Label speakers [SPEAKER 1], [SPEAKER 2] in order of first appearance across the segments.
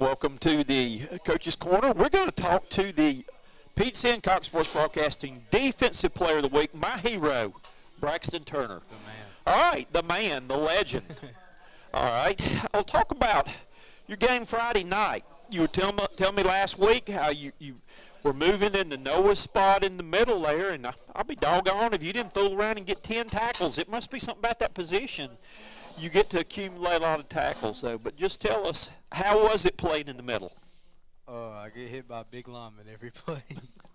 [SPEAKER 1] welcome to the Coach's Corner. We're going to talk to the Pete Hancock Sports Broadcasting Defensive Player of the Week, my hero, Braxton Turner.
[SPEAKER 2] The man.
[SPEAKER 1] All right, the man, the legend. All right, I'll talk about your game Friday night. You were tell me last week how you were moving into Noah's spot in the middle there, and I'll be doggone if you didn't fool around and get 10 tackles. It must be something about that position. You get to accumulate a lot of tackles, though. But just tell us, how was it played in the middle?
[SPEAKER 2] I get hit by big linemen every play.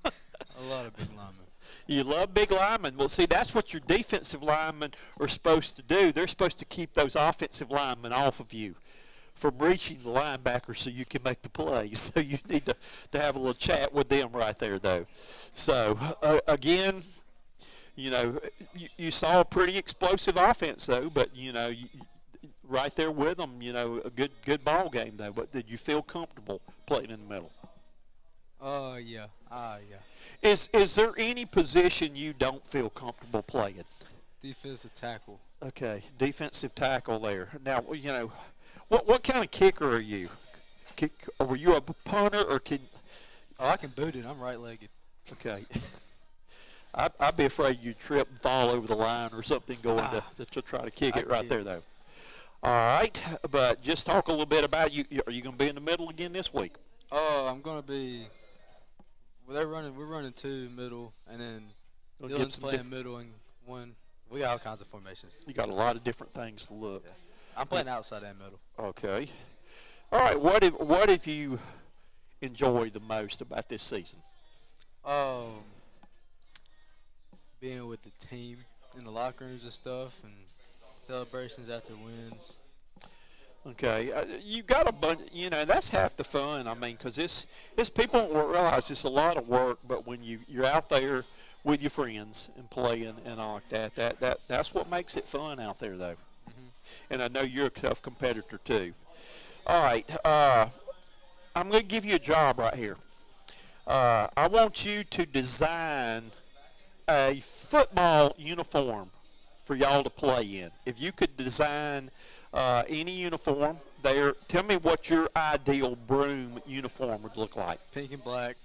[SPEAKER 2] A lot of big linemen.
[SPEAKER 1] You love big linemen. Well, see, that's what your defensive linemen are supposed to do. They're supposed to keep those offensive linemen off of you from reaching the linebacker so you can make the plays. So you need to have a little chat with them right there, though. So, again, you know, you saw a pretty explosive offense, though, but, you know, right there with them, you know, a good ball game, though. But did you feel comfortable playing in the middle?
[SPEAKER 2] Yeah.
[SPEAKER 1] Is there any position you don't feel comfortable playing?
[SPEAKER 2] Defensive tackle.
[SPEAKER 1] Okay, defensive tackle there. Now, you know, what kind of kicker are you? Were you a punter or can?
[SPEAKER 2] Oh, I can boot it. I'm right-legged.
[SPEAKER 1] Okay. I'd be afraid you'd trip and fall over the line or something going to try to kick it right there, though. All right, but just talk a little bit about you. Are you going to be in the middle again this week?
[SPEAKER 2] Oh, I'm going to be. Well, we're running two middle, and then Dylan's playing middle and one. We got all kinds of formations.
[SPEAKER 1] You got a lot of different things to look.
[SPEAKER 2] Yeah. I'm playing outside and middle.
[SPEAKER 1] Okay. All right. What have you enjoyed the most about this season?
[SPEAKER 2] Being with the team in the locker rooms and stuff, and celebrations after wins.
[SPEAKER 1] Okay, you got a bunch. You know, that's half the fun. I mean, because this people don't realize it's a lot of work, but when you're out there with your friends and playing and all like that's what makes it fun out there, though. Mm-hmm. And I know you're a tough competitor too. All right, I'm going to give you a job right here. I want you to design a football uniform for y'all to play in. If you could design any uniform there, tell me what your ideal Broome uniform would look like.
[SPEAKER 2] Pink and black.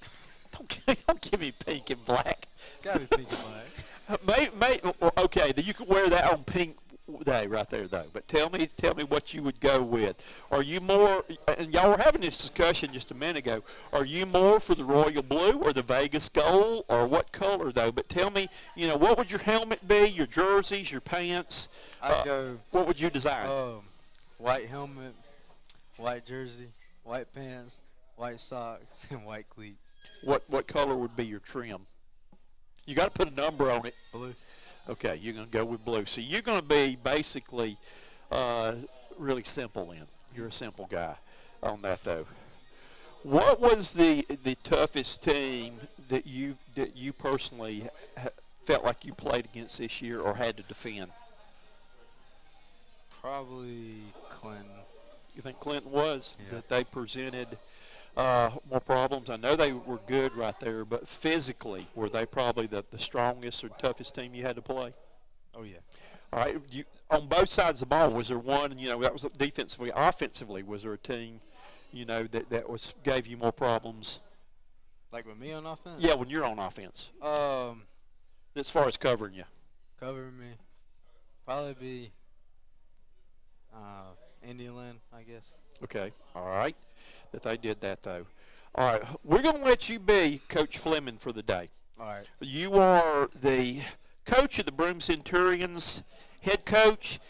[SPEAKER 1] Don't give me pink and black.
[SPEAKER 2] It's got to be pink and black.
[SPEAKER 1] Okay, you could wear that on pink day right there, though. But tell me what you would go with. Are you more, and y'all were having this discussion just a minute ago, are you more for the royal blue or the Vegas gold, or what color, though? But tell me, you know, what would your helmet be, your jerseys, your pants?
[SPEAKER 2] I'd go.
[SPEAKER 1] What would you design?
[SPEAKER 2] White helmet, white jersey, white pants, white socks, and white cleats.
[SPEAKER 1] What color would be your trim? You got to put a number on it.
[SPEAKER 2] Blue.
[SPEAKER 1] Okay, you're going to go with blue. So you're going to be basically really simple then. You're a simple guy on that, though. What was the toughest team that you personally felt like you played against this year or had to defend?
[SPEAKER 2] Probably Clinton.
[SPEAKER 1] You think Clinton was?
[SPEAKER 2] Yeah.
[SPEAKER 1] That they presented more problems? I know they were good right there, but physically, were they probably the strongest or toughest team you had to play?
[SPEAKER 2] Oh, yeah.
[SPEAKER 1] All right. On both sides of the ball, was there one, you know, that was defensively, offensively, was there a team, you know, that gave you more problems?
[SPEAKER 2] Like with me on offense?
[SPEAKER 1] Yeah, when you're on offense. As far as covering you.
[SPEAKER 2] Covering me. Probably be Indian, I guess.
[SPEAKER 1] Okay. All right. That they did that, though. All right. We're going to let you be Coach Fleming for the day.
[SPEAKER 2] All right.
[SPEAKER 1] You are the coach of the Broome Centurions, head coach.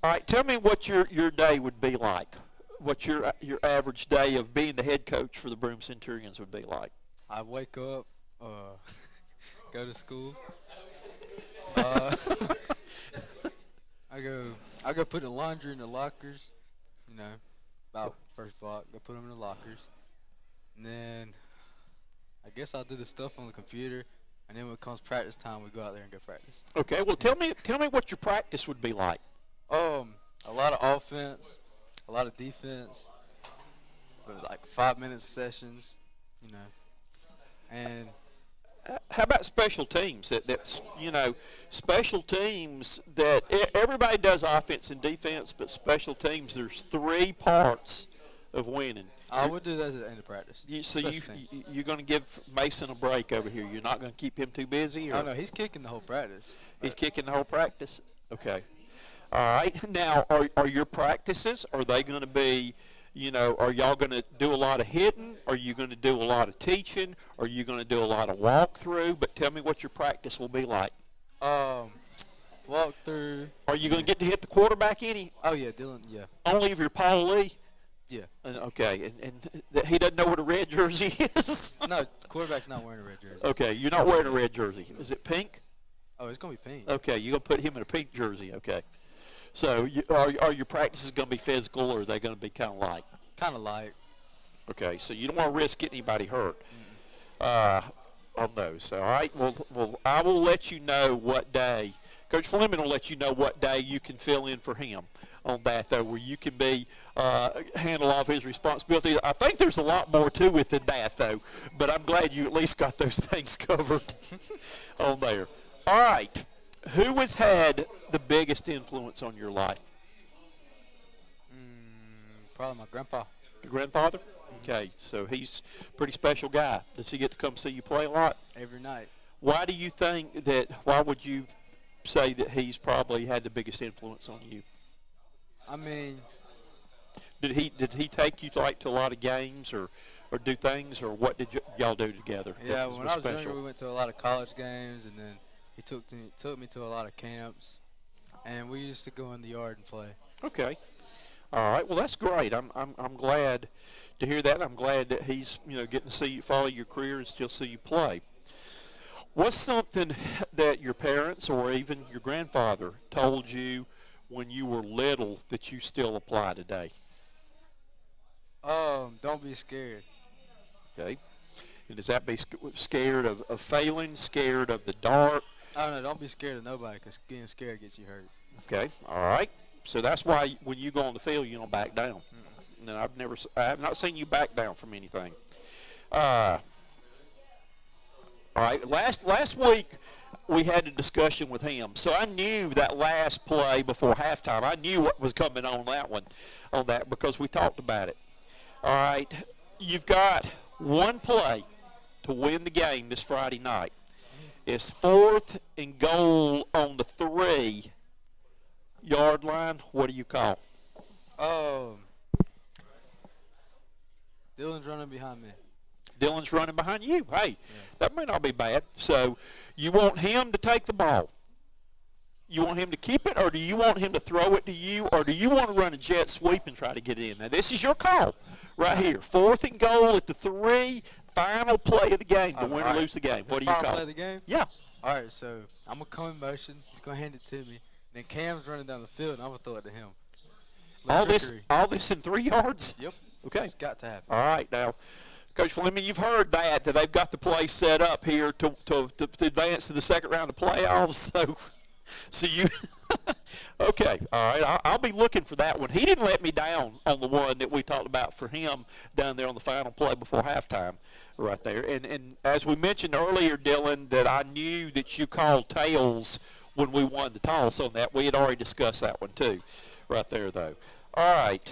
[SPEAKER 1] All right. Tell me what your day would be like. What your average day of being the head coach for the Broome Centurions would be like.
[SPEAKER 2] I wake up, go to school. I go put the laundry in the lockers, you know, about first block. Go put them in the lockers, and then I guess I'll do the stuff on the computer. And then when it comes practice time, we go out there and go practice.
[SPEAKER 1] Okay. Well, tell me what your practice would be like.
[SPEAKER 2] A lot of offense, a lot of defense, but like 5-minute sessions, you know, and.
[SPEAKER 1] How about special teams? That's you know, special teams that everybody does offense and defense, but special teams, there's 3 parts of winning.
[SPEAKER 2] I would do that at the end of practice.
[SPEAKER 1] You're going to give Mason a break over here. You're not going to keep him too busy? Or?
[SPEAKER 2] Oh, no, he's kicking the whole practice.
[SPEAKER 1] He's kicking the whole practice? Okay. All right. Now, are your practices, are they going to be, are y'all going to do a lot of hitting? Are you going to do a lot of teaching? Are you going to do a lot of walkthrough? But tell me what your practice will be like.
[SPEAKER 2] Walkthrough.
[SPEAKER 1] Are you going to get to hit the quarterback any?
[SPEAKER 2] Oh, yeah, Dylan, yeah.
[SPEAKER 1] Only if you're Paul Lee?
[SPEAKER 2] Yeah.
[SPEAKER 1] Okay, and he doesn't know what a red jersey is?
[SPEAKER 2] No, the quarterback's not wearing a red jersey.
[SPEAKER 1] Okay, you're not wearing a red jersey. Is it pink?
[SPEAKER 2] Oh, it's going to be pink.
[SPEAKER 1] Okay, you're going to put him in a pink jersey. Okay. So are your practices going to be physical, or are they going to be kind of light?
[SPEAKER 2] Kind of light.
[SPEAKER 1] Okay, so you don't want to risk getting anybody hurt on those. All right, well, I will let you know what day. Coach Fleming will let you know what day you can fill in for him on that, though, where you can be handle off his responsibilities. I think there's a lot more to it than that, though, but I'm glad you at least got those things covered on there. All right, who has had the biggest influence on your life?
[SPEAKER 2] Probably my grandpa.
[SPEAKER 1] Your grandfather? Okay, so he's a pretty special guy. Does he get to come see you play a lot?
[SPEAKER 2] Every night.
[SPEAKER 1] Why do you think that, why would you say that he's probably had the biggest influence on you?
[SPEAKER 2] I mean,
[SPEAKER 1] did he take you to a lot of games or do things, or what did y'all do together?
[SPEAKER 2] Yeah, when I was younger, we went to a lot of college games, and then he took me to a lot of camps, and we used to go in the yard and play.
[SPEAKER 1] Okay, all right. Well, that's great. I'm glad to hear that. I'm glad that he's getting to see you follow your career and still see you play. What's something that your parents or even your grandfather told you when you were little that you still apply today?
[SPEAKER 2] Don't be scared.
[SPEAKER 1] Okay. And does that be scared of failing, scared of the dark?
[SPEAKER 2] Oh, no, don't be scared of nobody, because getting scared gets you hurt.
[SPEAKER 1] Okay. All right. So that's why when you go on the field, you don't back down. And I have not seen you back down from anything. All right. Last week we had a discussion with him, so I knew that last play before halftime. I knew what was coming on that because we talked about it. All right. You've got one play to win the game this Friday night. It's 4th and goal on the 3-yard line. What do you call?
[SPEAKER 2] Dylan's running behind me.
[SPEAKER 1] Dylan's running behind you. Hey, that may not be bad. So you want him to take the ball? You want him to keep it, or do you want him to throw it to you, or do you want to run a jet sweep and try to get it in? Now, this is your call right here. 4th and goal at the 3, final play of the game to win or lose the game. What do you call it?
[SPEAKER 2] Final play of the game?
[SPEAKER 1] Yeah.
[SPEAKER 2] All right, so I'm going to come in motion. He's going to hand it to me. Then Cam's running down the field, and I'm going to throw it to him.
[SPEAKER 1] All this in 3 yards?
[SPEAKER 2] Yep.
[SPEAKER 1] Okay.
[SPEAKER 2] It's got to happen.
[SPEAKER 1] All right. Now, Coach Fleming, you've heard that they've got the play set up here to advance to the second round of playoffs. So you okay. All right. I'll be looking for that one. He didn't let me down on the one that we talked about for him down there on the final play before halftime right there. And as we mentioned earlier, Dylan, that I knew that you called tails when we won the toss on that. We had already discussed that one too right there, though. All right.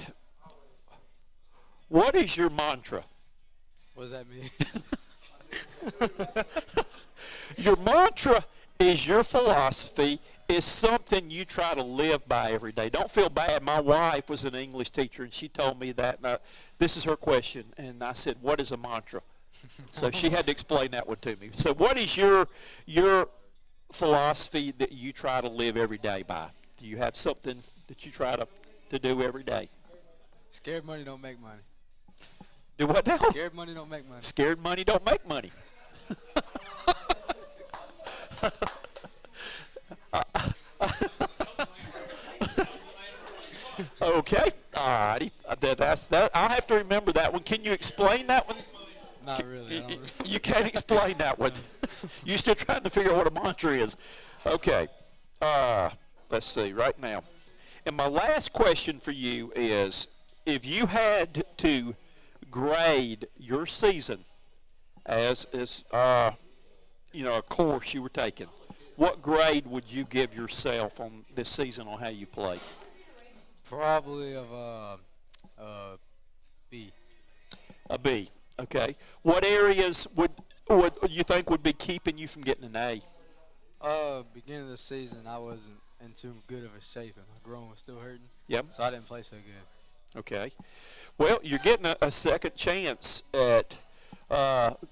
[SPEAKER 1] What is your mantra?
[SPEAKER 2] What does that mean?
[SPEAKER 1] Your mantra is your philosophy, is something you try to live by every day. Don't feel bad. My wife was an English teacher, and she told me that. This is her question, and I said, what is a mantra? So she had to explain that one to me. So what is your philosophy that you try to live every day by? Do you have something that you try to do every day?
[SPEAKER 2] Scared money don't make money.
[SPEAKER 1] Do what now?
[SPEAKER 2] Scared money don't make money.
[SPEAKER 1] Scared money don't make money. Okay, all righty. That's that. I'll have to remember that one. Can you explain that one?
[SPEAKER 2] Not really.
[SPEAKER 1] You can't explain that one. You're still trying to figure out what a mantra is. Okay. Let's see right now. And my last question for you is, if you had to grade your season as a course you were taking, what grade would you give yourself on this season on how you played?
[SPEAKER 2] Probably of B.
[SPEAKER 1] A B. Okay. What areas would you think would be keeping you from getting an A?
[SPEAKER 2] Beginning of the season, I wasn't in too good of a shape, and my groin was still hurting.
[SPEAKER 1] Yep.
[SPEAKER 2] So I didn't play so good.
[SPEAKER 1] Okay. Well, you're getting a second chance at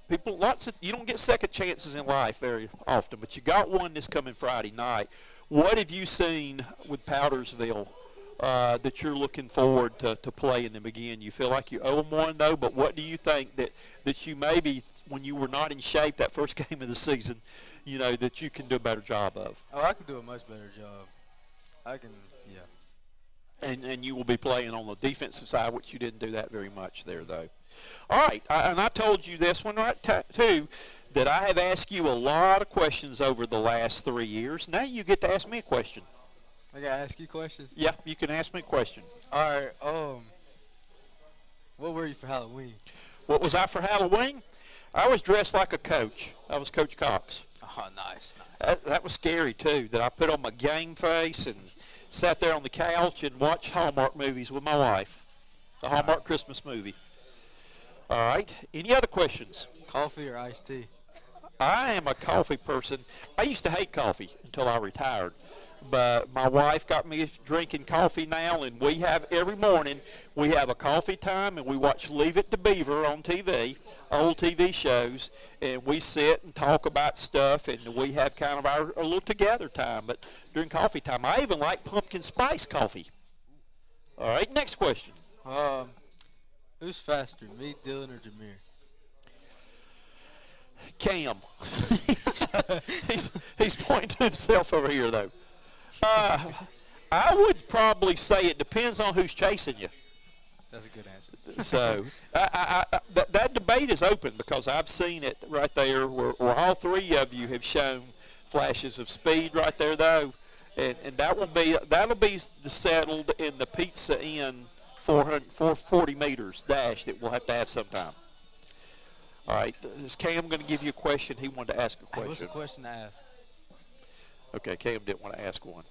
[SPEAKER 1] people. You don't get second chances in life very often, but you got one this coming Friday night. What have you seen with Powdersville that you're looking forward to playing them again? You feel like you owe them one, though, but what do you think that you maybe, when you were not in shape that first game of the season, that you can do a better job of?
[SPEAKER 2] Oh, I can do a much better job. I can, yeah.
[SPEAKER 1] And you will be playing on the defensive side, which you didn't do that very much there, though. All right, and I told you this one right too, that I have asked you a lot of questions over the last 3 years. Now you get to ask me a question.
[SPEAKER 2] I gotta ask you questions.
[SPEAKER 1] Yeah, you can ask me a question.
[SPEAKER 2] All right. What were you for Halloween?
[SPEAKER 1] What was I for Halloween? I was dressed like a coach. I was Coach Cox.
[SPEAKER 2] Oh, nice.
[SPEAKER 1] That was scary too. That I put on my game face and sat there on the couch and watched Hallmark movies with my wife. The Hallmark Christmas movie. All right. Any other questions?
[SPEAKER 2] Coffee or iced tea?
[SPEAKER 1] I am a coffee person. I used to hate coffee until I retired. But my wife got me drinking coffee now, and we have every morning we have a coffee time, and we watch Leave It to Beaver on TV, old TV shows, and we sit and talk about stuff, and we have kind of our little together time. But during coffee time, I even like pumpkin spice coffee. All right, next question.
[SPEAKER 2] Who's faster, me, Dylan, or Jameer?
[SPEAKER 1] Cam. he's pointing to himself over here, though. I would probably say it depends on who's chasing you.
[SPEAKER 2] That's a good answer.
[SPEAKER 1] So that debate is open because I've seen it right there where all three of you have shown flashes of speed right there, though, and that'll be settled in the Pizza Inn 440 meters dash that we'll have to have sometime. All right, is Cam going to give you a question? He wanted to ask a question.
[SPEAKER 2] Hey, what's the question to ask?
[SPEAKER 1] Okay, Cam didn't want to ask one.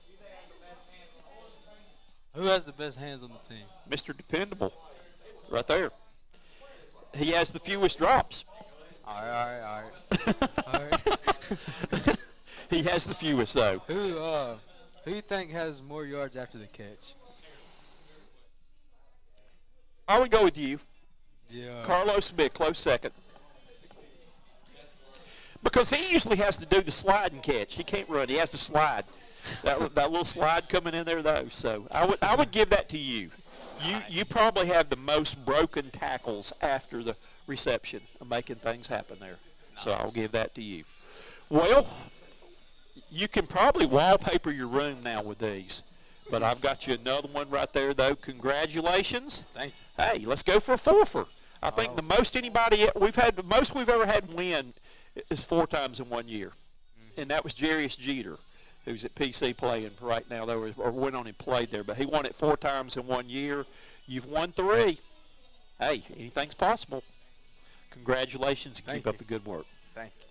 [SPEAKER 2] Who has the best hands on the team?
[SPEAKER 1] Mr. Dependable, right there. He has the fewest drops.
[SPEAKER 2] All right.
[SPEAKER 1] He has the fewest, though.
[SPEAKER 2] Who you think has more yards after the catch?
[SPEAKER 1] I would go with you.
[SPEAKER 2] Yeah.
[SPEAKER 1] Carlos would be a close second. Because he usually has to do the slide and catch. He can't run. He has to slide. That little slide coming in there, though. So I would give that to you. You probably have the most broken tackles after the reception of making things happen there. Nice. So I'll give that to you. Well, you can probably wallpaper your room now with these. But I've got you another one right there, though. Congratulations.
[SPEAKER 2] Thank you.
[SPEAKER 1] Hey, let's go for a fourfer. I think the most we've ever had win is 4 times in 1 year. Mm-hmm. And that was Jarius Jeter, who's at PC playing right now, or went on and played there. But he won it 4 times in 1 year. You've won 3. Hey, anything's possible. Congratulations and keep up the good work.
[SPEAKER 2] Thank you.